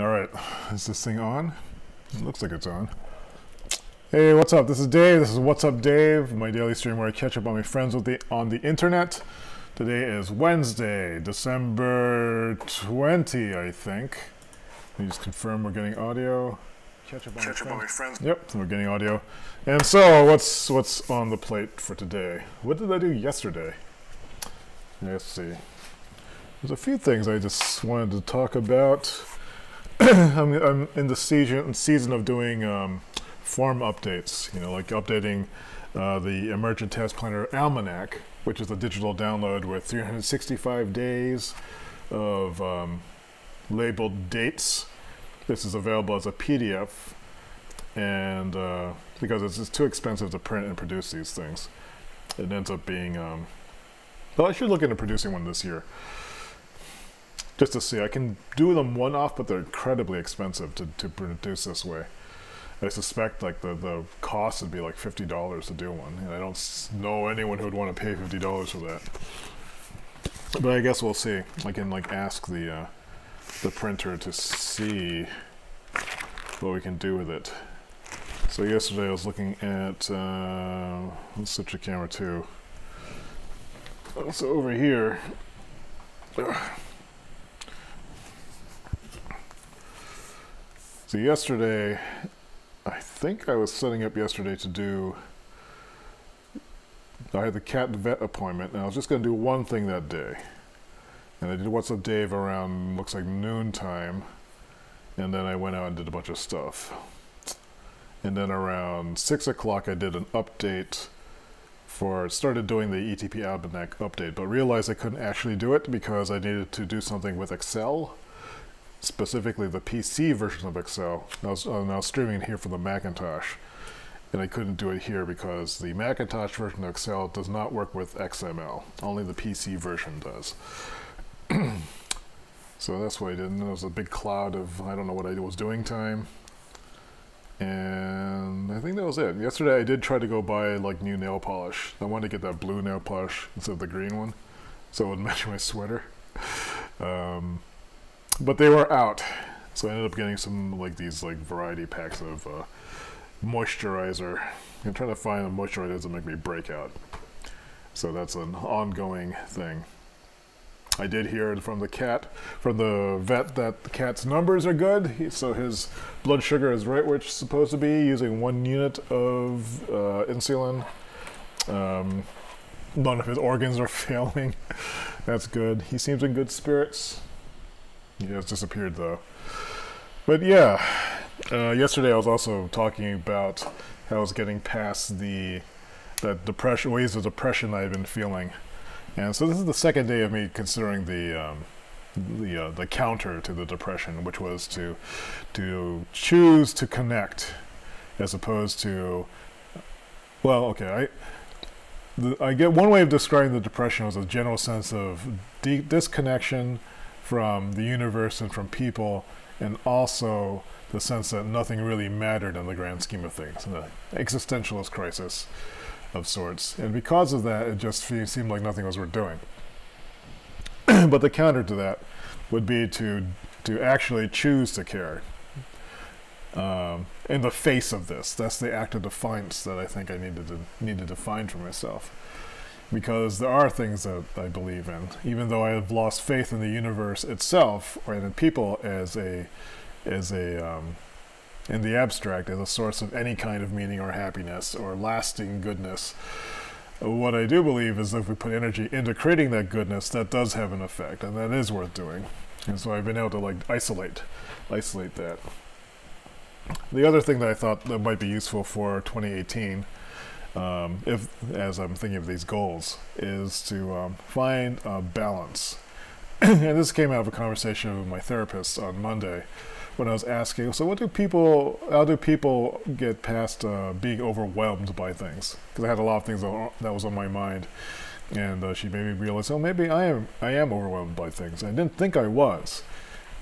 Alright, is this thing on? It looks like it's on. Hey, what's up? This is Dave. This is What's Up Dave, my daily stream where I catch up on my friends on the internet. Today is Wednesday, December 20, I think. Let me just confirm we're getting audio. Catch up on my friends. Yep, we're getting audio. And so, what's on the plate for today? What did I do yesterday? Let's see. There's a few things I just wanted to talk about. I'm in the season of doing form updates, like updating the Emergent Task Planner Almanac, which is a digital download with 365 days of labeled dates. This is available as a PDF, and because it's too expensive to print and produce these things, it ends up being, well, I should look into producing one this year. Just to see, I can do them one-off, but they're incredibly expensive to produce this way. I suspect like the cost would be like $50 to do one, and I don't know anyone who would want to pay $50 for that. But I guess we'll see. I can like ask the printer to see what we can do with it. So yesterday I was looking at let's switch the camera too. So over here. So yesterday, I think I was setting up yesterday to do, I had the cat vet appointment, and I was just going to do one thing that day. And I did What's Up Dave around, looks like noontime, and then I went out and did a bunch of stuff. And then around 6 o'clock I did an update started doing the ETP Almanac update, but realized I couldn't actually do it because I needed to do something with Excel. Specifically the PC version of Excel. I was streaming here from the Macintosh, and I couldn't do it here because the Macintosh version of Excel does not work with XML. Only the PC version does. So that's what I did. And there was a big cloud of I don't know what I was doing time, and I think that was it. Yesterday I did try to go buy like new nail polish. I wanted to get that blue nail polish instead of the green one, so it would match my sweater. But they were out, so I ended up getting some like these like variety packs of moisturizer. I'm trying to find a moisturizer that doesn't make me break out. So that's an ongoing thing. I did hear from the vet, that the cat's numbers are good. So his blood sugar is right where it's supposed to be, using 1 unit of insulin. None of his organs are failing. That's good. He seems in good spirits. He has disappeared though. But yeah, yesterday I was also talking about how I was getting past that depression, waves of depression I had been feeling, and so this is the second day of me considering the counter to the depression, which was to choose to connect, as opposed to, well, okay, I get one way of describing the depression was a general sense of disconnection from the universe and from people, and also the sense that nothing really mattered in the grand scheme of things, an existentialist crisis of sorts. And because of that, it just seemed like nothing was worth doing. But the counter to that would be to actually choose to care in the face of this. That's the act of defiance that I think I needed to find for myself. Because there are things that I believe in, even though I have lost faith in the universe itself, or in people as in the abstract, as a source of any kind of meaning or happiness or lasting goodness. What I do believe is that if we put energy into creating that goodness, that does have an effect, and that is worth doing. And so I've been able to like isolate that. The other thing that I thought that might be useful for 2018, as I'm thinking of these goals, is to find a balance. And this came out of a conversation with my therapist on Monday, when I was asking, so how do people get past being overwhelmed by things? Because I had a lot of things that was on my mind, and she made me realize, oh, maybe I am overwhelmed by things. I didn't think I was,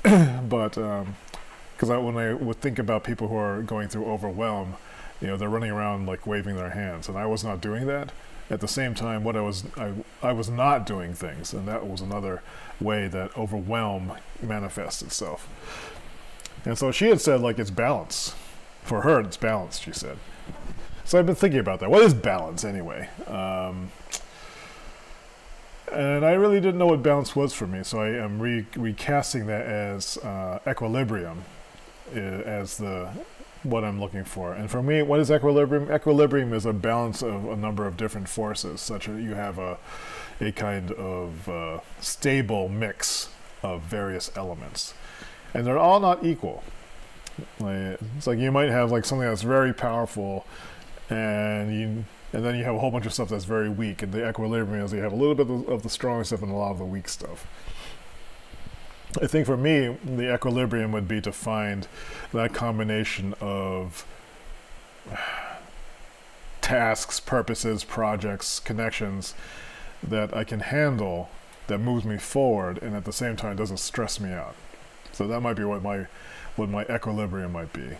but because when I would think about people who are going through overwhelm, they're running around like waving their hands, and I was not doing that. At the same time, I was not doing things, and that was another way that overwhelm manifests itself. And so she had said, like, it's balance. For her, it's balance, she said. So I've been thinking about that. What is balance, anyway? And I really didn't know what balance was for me, so I am recasting that as equilibrium, as what I'm looking for. And for me, what is equilibrium? Equilibrium is a balance of a number of different forces, such that you have a kind of stable mix of various elements. And they're all not equal. It's like you might have like something that's very powerful, and then you have a whole bunch of stuff that's very weak. And the equilibrium is you have a little bit of the strong stuff and a lot of the weak stuff. I think for me, the equilibrium would be to find that combination of tasks, purposes, projects, connections that I can handle, that moves me forward, and at the same time doesn't stress me out. So that might be what my equilibrium might be.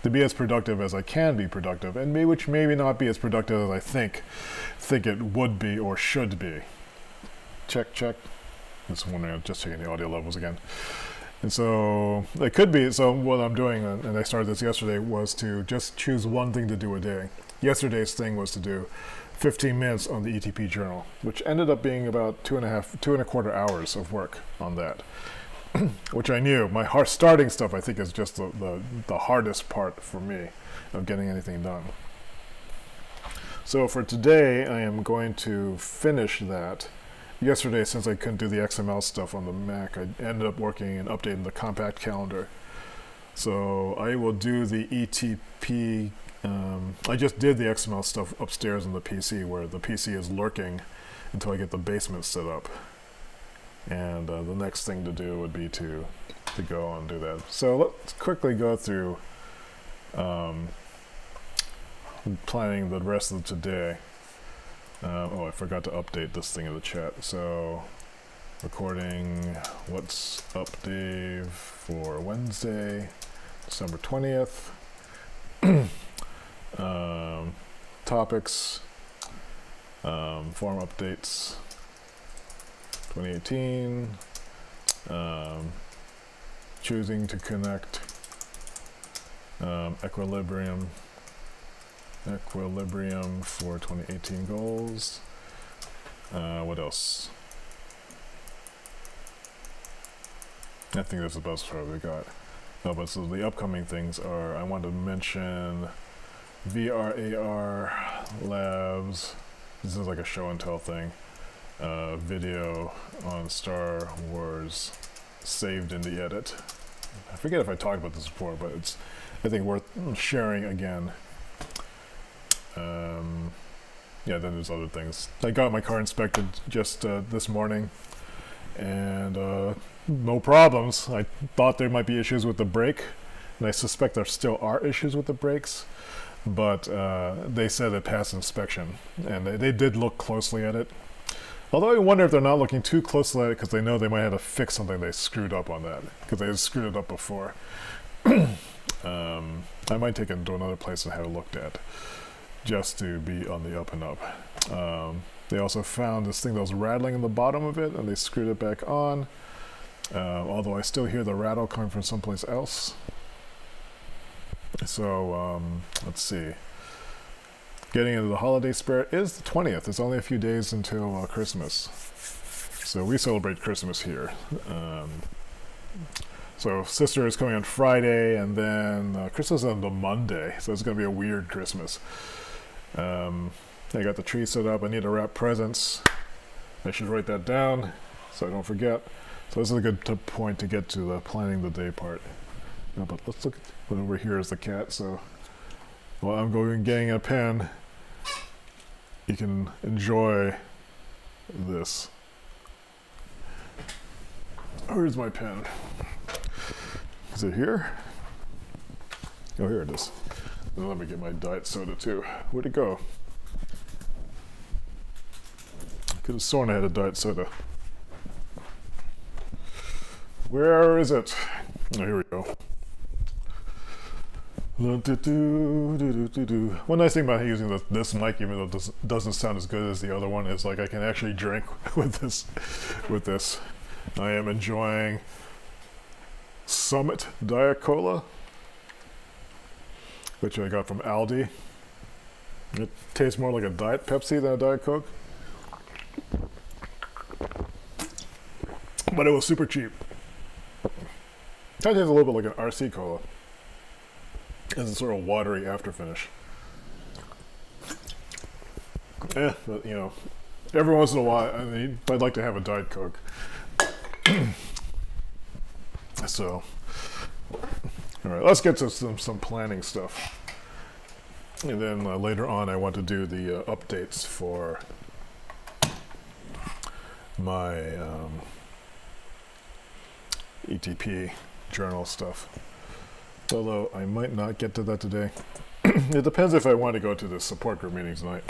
To be as productive as I can be productive, and which maybe not be as productive as I think it would be or should be. Check, check. Just wondering, I'm just checking the audio levels again. And so it could be, so what I'm doing, and I started this yesterday, was to just choose one thing to do a day. Yesterday's thing was to do 15 minutes on the ETP journal, which ended up being about 2.25 hours of work on that. Which I knew. My starting stuff, I think, is just the hardest part for me of getting anything done. So for today, I am going to finish that. Yesterday, since I couldn't do the XML stuff on the Mac, I ended up working and updating the compact calendar. So I will do the ETP. I just did the XML stuff upstairs on the PC, where the PC is lurking until I get the basement set up. And the next thing to do would be to go and do that. So let's quickly go through planning the rest of today. Oh, I forgot to update this thing in the chat. So recording What's Up Dave for Wednesday, December 20th. Topics, forum updates. 2018, choosing to connect, equilibrium for 2018 goals. What else? I think that's about what we got. No, but so the upcoming things are, I want to mention VR/AR labs. This is like a show and tell thing. Video on Star Wars saved in the edit. I forget if I talked about this before, but it's, I think, worth sharing again. Yeah, then there's other things. I got my car inspected just this morning, and no problems. I thought there might be issues with the brake, and I suspect there still are issues with the brakes, but they said it passed inspection, and they did look closely at it. Although I wonder if they're not looking too closely at it because they know they might have to fix something they screwed up on that, because they screwed it up before. I might take it to another place and have it looked at, just to be on the up and up. They also found this thing that was rattling in the bottom of it, and they screwed it back on. Although I still hear the rattle coming from someplace else. So, let's see. Getting into the holiday spirit is the 20th. It's only a few days until Christmas. So we celebrate Christmas here. So sister is coming on Friday, and then Christmas is on the Monday. So it's going to be a weird Christmas. I got the tree set up. I need to wrap presents. I should write that down so I don't forget. So this is a good point to get to the planning the day part. No, but let's look at what over here is the cat. So while I'm going and getting a pen, you can enjoy this. Where's my pen? Is it here? Oh, here it is. Now let me get my diet soda too. Where'd it go? I could have sworn I had a diet soda. Where is it? Oh, here we go. One nice thing about using this mic, even though it doesn't sound as good as the other one, is like I can actually drink with this. I am enjoying Summit Diet Cola, which I got from Aldi. It tastes more like a Diet Pepsi than a Diet Coke. But it was super cheap. It tastes a little bit like an RC Cola. It has a sort of watery after finish. But you know, every once in a while, I mean, I'd like to have a Diet Coke. So, all right, let's get to some planning stuff. And then later on, I want to do the updates for my ETP journal stuff. Although I might not get to that today. It depends if I want to go to the support group meeting tonight.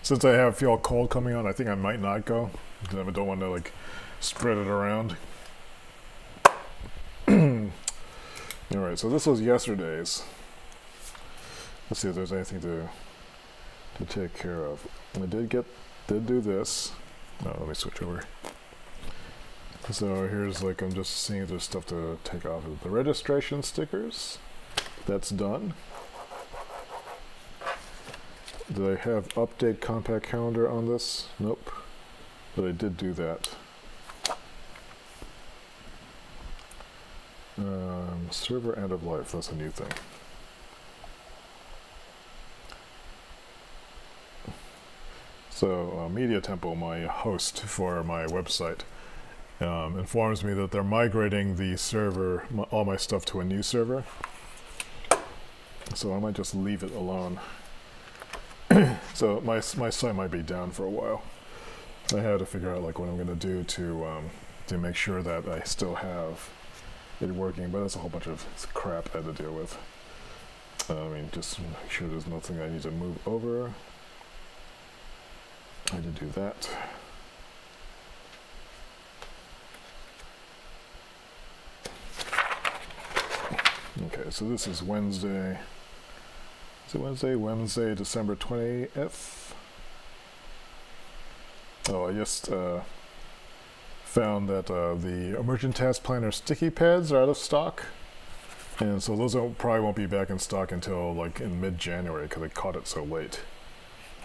Since I feel cold coming on, I think I might not go because I don't want to like spread it around. All right, so this was yesterday's. Let's see if there's anything to take care of. I did do this. Oh, let me switch over. So here's like, I'm just seeing if there's stuff to take off. The registration stickers, that's done. Did I have update compact calendar on this? Nope, but I did do that. Server end of life, that's a new thing. So Media Temple, my host for my website, informs me that they're migrating the server, all my stuff to a new server. So I might just leave it alone. So my site might be down for a while. I had to figure out like what I'm going to do to make sure that I still have it working, but that's a whole bunch of crap I had to deal with. I mean, just make sure there's nothing I need to move over. I had to do that. Okay, so this is Wednesday. Is it Wednesday? Wednesday, December 20th. Oh, I just found that the Emergent Task Planner sticky pads are out of stock. And so those probably won't be back in stock until like in mid-January because I caught it so late.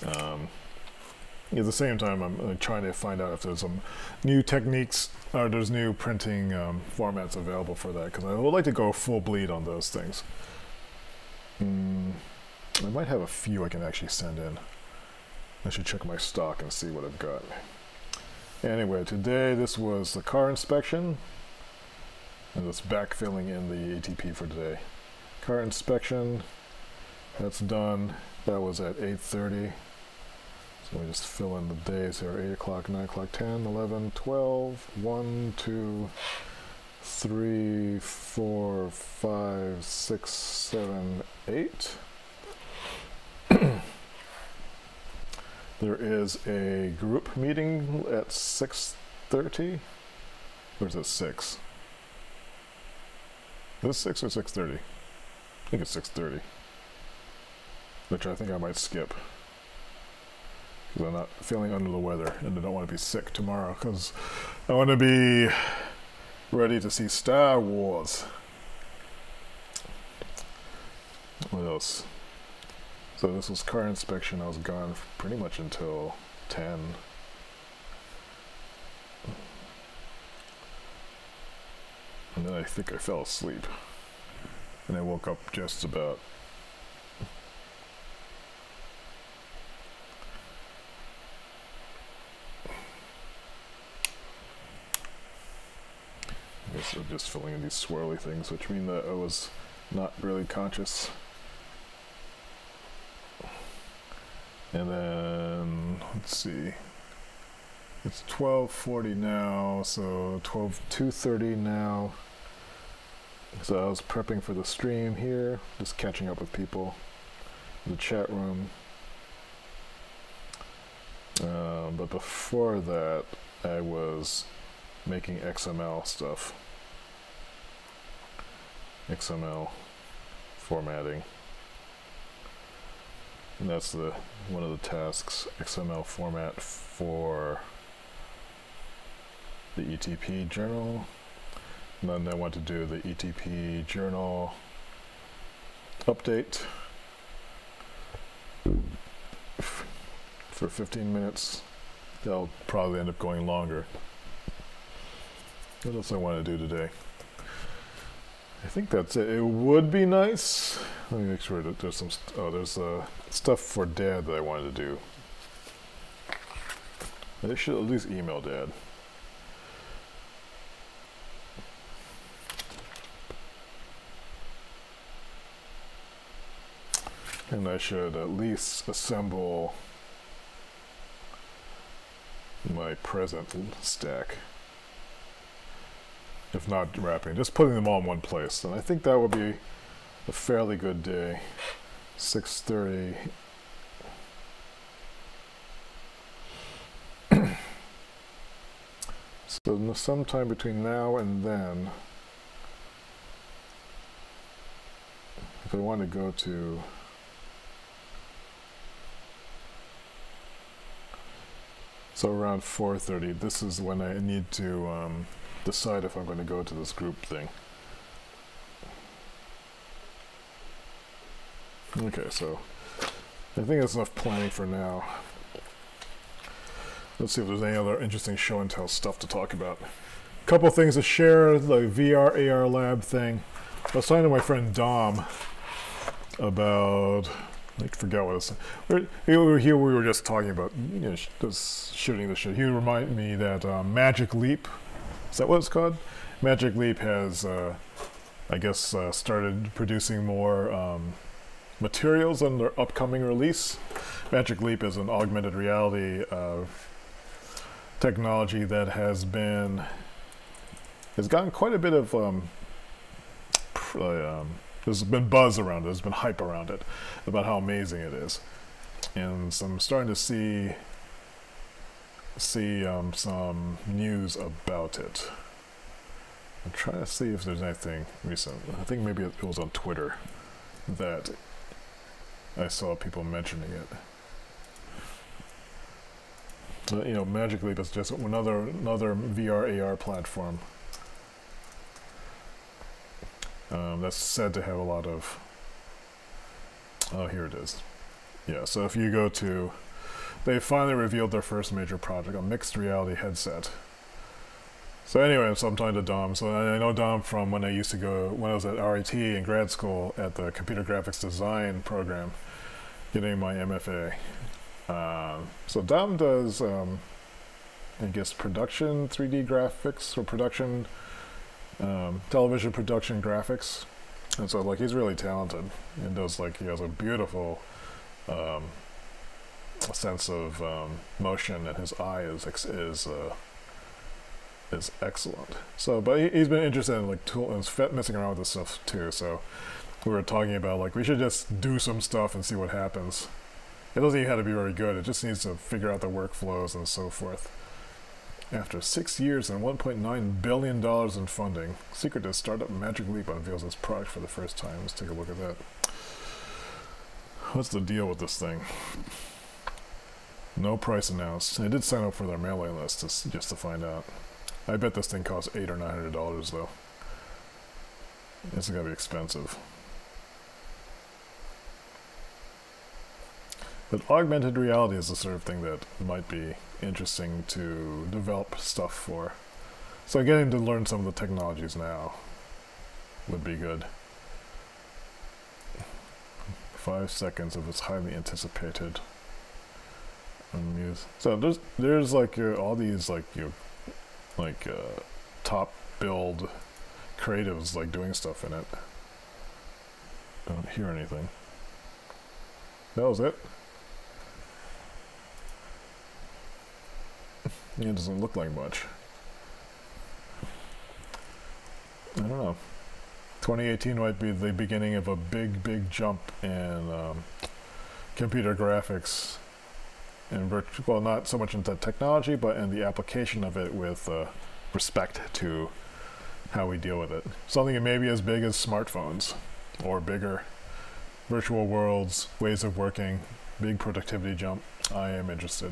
At the same time, I'm trying to find out if there's some new techniques or there's new printing formats available for that, because I would like to go full bleed on those things. I might have a few I can actually send in. I should check my stock and see what I've got. Anyway, today this was the car inspection, and it's backfilling in the ATP for today. Car inspection, that's done. That was at 8:30. So we just fill in the days here. 8 o'clock, 9 o'clock, 10, 11, 12, 1, 2, 3, 4, 5, 6, 7, 8. There is a group meeting at 6:30. Or is it 6? Is it 6 or 6:30? I think it's 6:30. Which I think I might skip. Because I'm not feeling under the weather and I don't want to be sick tomorrow because I want to be ready to see Star Wars. What else? So this was car inspection. I was gone pretty much until 10. And then I think I fell asleep. And I woke up just about. I guess I'm just filling in these swirly things, which mean that I was not really conscious. And then, let's see, it's 12:40 now, so 2:30 now. So I was prepping for the stream here, just catching up with people in the chat room. But before that, I was making XML stuff. XML formatting. And that's one of the tasks, XML format for the ETP journal. And then I want to do the ETP journal update for 15 minutes. That'll probably end up going longer. What else I want to do today? I think that's it. It would be nice. Let me make sure that there's some. There's stuff for Dad that I wanted to do. I should at least email Dad. And I should at least assemble my present stack. If not wrapping, just putting them all in one place. And I think that would be a fairly good day. 6:30. So sometime between now and then, if I want to go to so around 4:30, this is when I need to decide if I'm going to go to this group thing. Okay, so I think that's enough planning for now. Let's see if there's any other interesting show and tell stuff to talk about. A couple things to share, the VR AR lab thing. I was talking to my friend Dom about, I forgot what it was. We were just talking about, you know, just shooting the shit. He reminded me that Magic Leap, is that what it's called? Magic Leap has, I guess, started producing more materials on their upcoming release. Magic Leap is an augmented reality technology that has gotten quite a bit of there's been buzz around it, there's been hype around it about how amazing it is, and so I'm starting to see some news about it. I'm trying to see if there's anything recent. I think maybe it was on Twitter that I saw people mentioning it. You know, Magic Leap is just another VR AR platform that's said to have a lot of. Oh, here it is. Yeah, so if you go to, they finally revealed their first major project, a mixed reality headset. So anyway, so I'm talking to Dom. So I know Dom from when I used to go, when I was at RIT in grad school at the computer graphics design program, getting my MFA. So Dom does, I guess, production 3D graphics, or production, television production graphics. And so, like, he's really talented and does, like, he has a beautiful sense of motion, and his eye is excellent. So, but he's been interested in, like, messing around with this stuff too. So we were talking about, like, we should just do some stuff and see what happens. It doesn't even have to be very good. It just needs to figure out the workflows and so forth. After 6 years and $1.9 billion in funding, secret to startup Magic Leap unveils its product for the first time. Let's take a look at that. What's the deal with this thing? No price announced. I did sign up for their mailing list just to find out. I bet this thing costs $800 or $900 though. It's gonna be expensive. But augmented reality is the sort of thing that might be interesting to develop stuff for. So getting to learn some of the technologies now would be good. 5 seconds of its highly anticipated news. So there's like all these like top build creatives like doing stuff in it. Don't hear anything. That was it. It doesn't look like much. I don't know. 2018 might be the beginning of a big jump in computer graphics, and well, not so much into technology, but in the application of it with respect to how we deal with it. Something that may be as big as smartphones, or bigger. Virtual worlds, ways of working, big productivity jump. I am interested.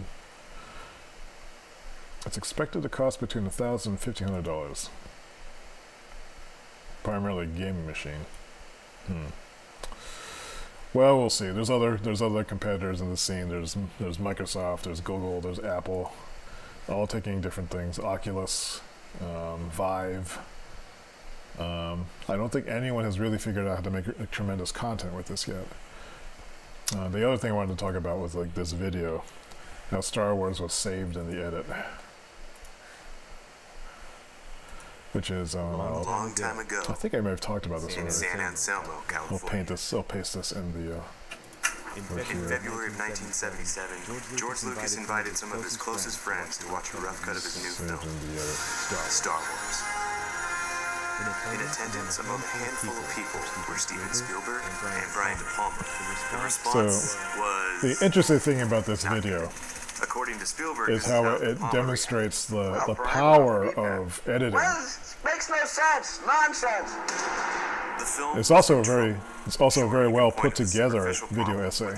It's expected to cost between $1,000 and $1,500. primarily gaming machine. Well, we'll see. There's other competitors in the scene. There's Microsoft, there's Google, there's Apple, all taking different things. Oculus, Vive. I don't think anyone has really figured out how to make tremendous content with this yet. The other thing I wanted to talk about was like this video, how Star Wars was saved in the edit, which is long time ago. I think I may have talked about this already. San Anselmo, California. I'll paste this in the. In February of 1977, George Lucas invited some of his closest friends to watch a rough cut of his new film, Star Wars. In attendance among a handful of people were Steven Spielberg and Brian De Palma. The response was... The interesting thing about this video according to Spielberg, is how it demonstrates the power of editing. Well, makes no sense. Nonsense. The film it's also a very well put together video essay.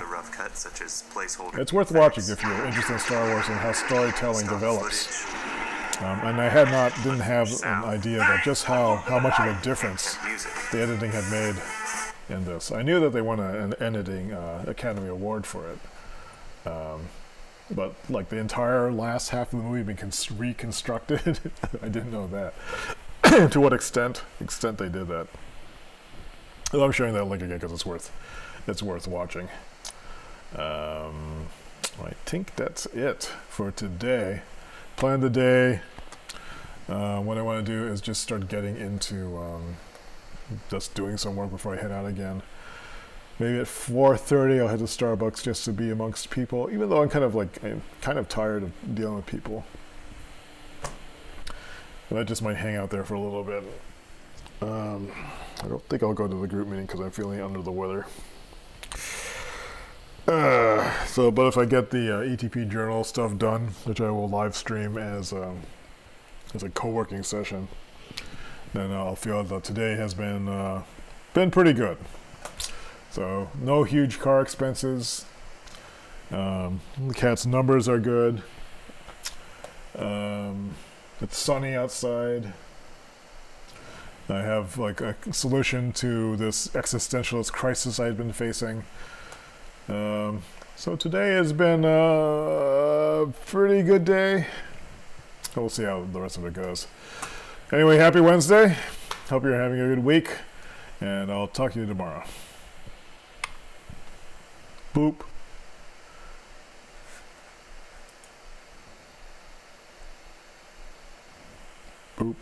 It's worth watching if you're interested in Star Wars and how storytelling develops. And I didn't have an idea about just how much of a difference the editing had made in this. I knew that they won an editing Academy Award for it, but like the entire last half of the movie being reconstructed, I didn't know that. To what extent they did that. Well, I'm sharing that link again because it's worth watching. I think that's it for today. Plan the day. What I want to do is just start getting into just doing some work before I head out again. Maybe at 4:30 I'll head to Starbucks just to be amongst people, even though I'm kind of tired of dealing with people. But I just might hang out there for a little bit. I don't think I'll go to the group meeting because I'm feeling under the weather. But if I get the ETP journal stuff done, which I will live stream as a co-working session, then I'll feel that today has been pretty good. So no huge car expenses. The cat's numbers are good. It's sunny outside. I have like a solution to this existentialist crisis I've been facing. So today has been a pretty good day. We'll see how the rest of it goes. Anyway, happy Wednesday. Hope you're having a good week. And I'll talk to you tomorrow. Boop. Boop.